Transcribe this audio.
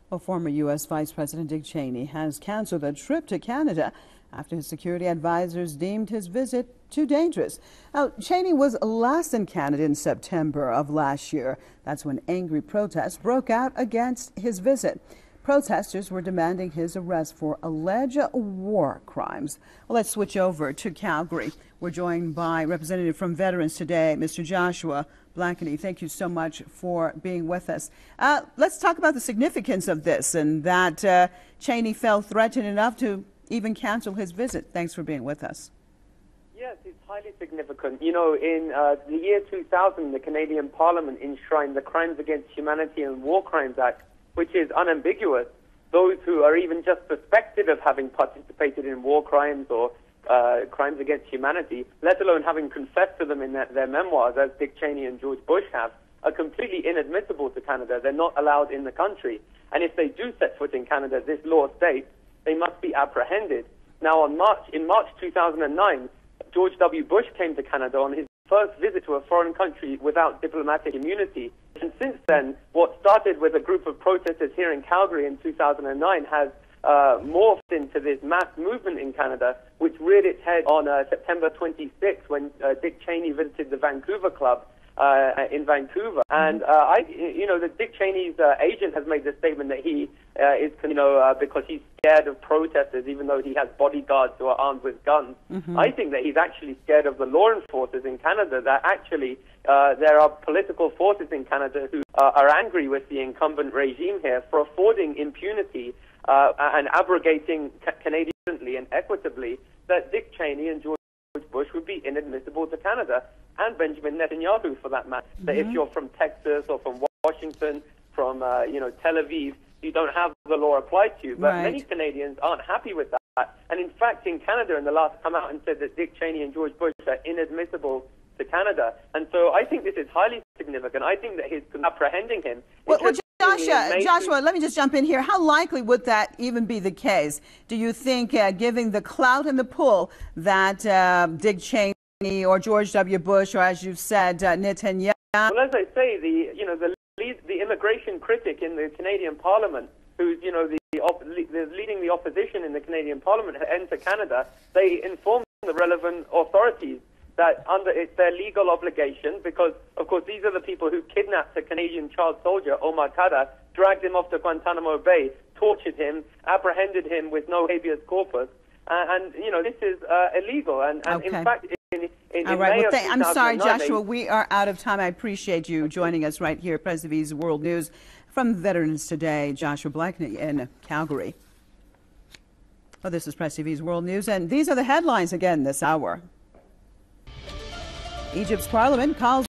Well, former U.S. Vice President Dick Cheney has canceled a trip to Canada after his security advisors deemed his visit too dangerous. Now, Cheney was last in Canada in September of last year. That's when angry protests broke out against his visit. Protesters were demanding his arrest for alleged war crimes. Well, let's switch over to Calgary. We're joined by Representative from Veterans Today, Mr. Joshua Blackney. Thank you so much for being with us. Let's talk about the significance of this and that Cheney felt threatened enough to even cancel his visit. Thanks for being with us. Yes, it's highly significant. You know, in the year 2000, the Canadian Parliament enshrined the Crimes Against Humanity and War Crimes Act, which is unambiguous. Those who are even just suspected of having participated in war crimes or crimes against humanity, let alone having confessed to them in their memoirs, as Dick Cheney and George Bush have, are completely inadmissible to Canada. They're not allowed in the country. And if they do set foot in Canada, this law states they must be apprehended. Now, in March 2009, George W. Bush came to Canada on his first visit to a foreign country without diplomatic immunity. And since then, what started with a group of protesters here in Calgary in 2009 has morphed into this mass movement in Canada, which reared its head on September 26 when Dick Cheney visited the Vancouver Club in Vancouver. And the Dick Cheney's agent has made the statement that he is, because he's scared of protesters, even though he has bodyguards who are armed with guns. I think that he's actually scared of the law enforcers in Canada, that actually there are political forces in Canada who are angry with the incumbent regime here for affording impunity and abrogating Canadian and equitably, that Dick Cheney and George Bush would be inadmissible to Canada, and Benjamin Netanyahu for that matter. That if you're from Texas or from Washington, from Tel Aviv, you don't have the law applied to you. But many Canadians aren't happy with that. And in fact, in Canada, in the last, come out and said that Dick Cheney and George Bush are inadmissible to Canada. And so I think this is highly significant. I think that his apprehending him. Joshua, let me just jump in here. How likely would that even be the case? Do you think, giving the clout and the pull that Dick Cheney or George W. Bush, or as you've said, Netanyahu? Well, as I say, the immigration critic in the Canadian Parliament, who's leading the opposition in the Canadian Parliament, enter Canada, they inform the relevant authorities that it's their legal obligation, because, of course, these are the people who kidnapped a Canadian child soldier, Omar Khadr, dragged him off to Guantanamo Bay, tortured him, apprehended him with no habeas corpus, and this is illegal. And in fact, in May of 2009, I'm sorry, Joshua, we are out of time. I appreciate you joining us right here at Press TV's World News. From Veterans Today, Joshua Blackney in Calgary. Well, this is Press TV's World News, and these are the headlines again this hour. Egypt's parliament calls